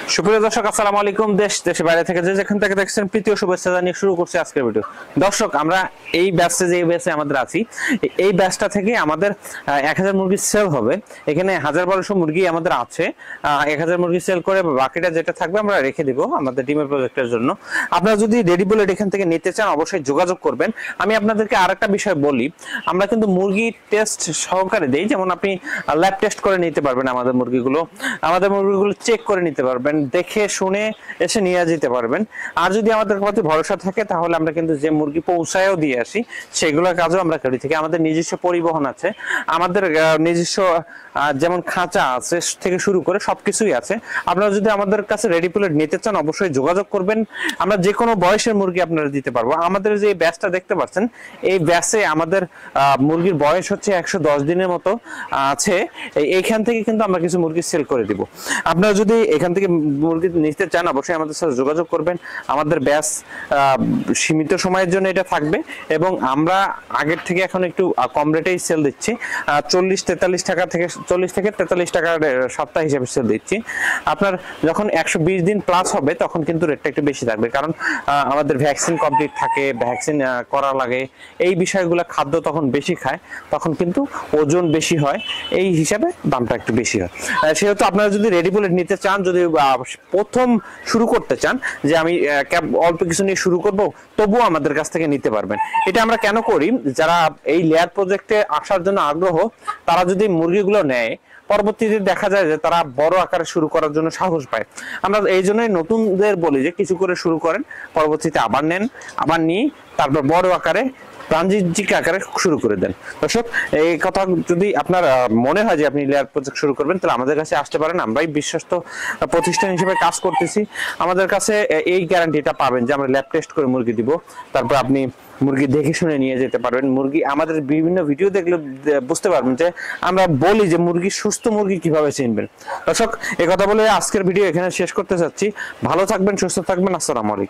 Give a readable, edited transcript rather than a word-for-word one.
সুপ্রিয় দর্শক, আসসালামু আলাইকুম। দেশ দেশের বাইরে থেকে যে যেখান থেকে দেখছেন প্রীতীয় শুভেচ্ছা জানিয়ে শুরু করছি আজকের ভিডিও। দর্শক, আমরা এই ব্যাচে যে ব্যাচে আমাদের আছি, এই ব্যাচটা থেকে আমাদের 1000 মুরগি সেল হবে। এখানে 1200 মুরগি আমাদের আছে। 1000 মুরগি সেল করে বাকিটা যেটা থাকবে আমরা রেখে দিব আমাদের ডিমের প্রজেক্টের জন্য। আপনারা যদি রেডি বুলেট এখান থেকে নিতে চান অবশ্যই যোগাযোগ করবেন। আমি আপনাদেরকে আরেকটা বিষয় বলি, আমরা কিন্তু মুরগি টেস্ট সহকারে দেই। যেমন আপনি ল্যাব টেস্ট করে নিতে পারবেন আমাদের মুরগিগুলো চেক করে নিতে পারবেন, দেখে শুনে এসে নিয়ে যেতে পারবেন। আর যদি আমাদের প্রতি ভরসা থাকে তাহলে আমরা কিন্তু যে মুরগি পৌঁছায়ও দিয়ে আসি, সেগুলোর কাজও আমরা করি। থেকে আমাদের নিজস্ব পরিবহন আছে, আমাদের নিজস্ব যেমন খাঁচা আছে থেকে শুরু করে সবকিছুই আছে। আপনারা যদি আমাদের কাছে রেডি প্লেট নিতে চান অবশ্যই যোগাযোগ করবেন। আমরা যে কোনো বয়সের মুরগি আপনারা দিতে পারবো। আমাদের যে ব্যাচটা দেখতে পাচ্ছেন, এই ব্যাচে আমাদের মুরগির বয়স হচ্ছে 110 দিনের মতো আছে। এইখান থেকে কিন্তু আমরা কিছু মুরগি সেল করে দিব। আপনারা যদি এখান থেকে মুরগি নিতে চান অবশ্যই আমাদের সাথে যোগাযোগ করবেন। আমাদের ব্যাচ সীমিত সময়ের জন্য এটা থাকবে এবং আমরা আগের থেকে এখন একটু কম রেটেই সেল দিচ্ছি। 40-43 টাকা থেকে 40 থেকে 43 টাকার সপ্তাহ হিসেবে সেল দিচ্ছি। আপনার যখন 120 দিন প্লাস হবে তখন কিন্তু রেটটা একটু বেশি থাকবে, কারণ আমাদের ভ্যাকসিন কমপ্লিট থাকে, ভ্যাকসিন করা লাগে, এই বিষয়গুলো খাদ্য তখন বেশি খায়, তখন কিন্তু ওজন বেশি হয়, এই হিসাবে দামটা একটু বেশি হয়। সেহেতু আপনারা যদি রেডি বুলেট নিতে চান, যদি প্রথম শুরু করতে চান যে আমি অল্প কিছু নিয়ে শুরু করব, তবুও আমাদের কাছ থেকে নিতে পারবেন। এটা আমরা কেন করি, যারা এই লেয়ার প্রজেক্টে আসার জন্য আগ্রহ তারা যদি মুরগিগুলো নেয় পরবর্তীতে দেখা যায় যে তারা বড় আকারে শুরু করার জন্য সাহস পায়। আমরা এই জন্যই নতুনদের বলি যে কিছু করে শুরু করেন, পরবর্তীতে আবার নেন, আবার নিয়ে তারপর বড় আকারে বাণিজ্যিক আকারে শুরু করে দেন। দর্শক, এই কথা যদি আপনার মনে হয় যে আপনি লেয়ার প্রজেক্ট শুরু করবেন তাহলে আমাদের কাছে আসতে পারেন। আমরাই বিশ্বস্ত প্রতিষ্ঠান হিসেবে কাজ করতেছি। আমাদের কাছে এই গ্যারান্টিটা পাবেন যে আমরা ল্যাব টেস্ট করে মুরগি দিব, তারপর আপনি মুরগি দেখে শুনে নিয়ে যেতে পারবেন। মুরগি আমাদের বিভিন্ন ভিডিও দেখলে বুঝতে পারবেন যে আমরা বলি যে মুরগি সুস্থ মুরগি কিভাবে চিনবেন। দর্শক, এই কথা বলে আজকের ভিডিও এখানে শেষ করতে চাচ্ছি। ভালো থাকবেন, সুস্থ থাকবেন। আসসালামু আলাইকুম।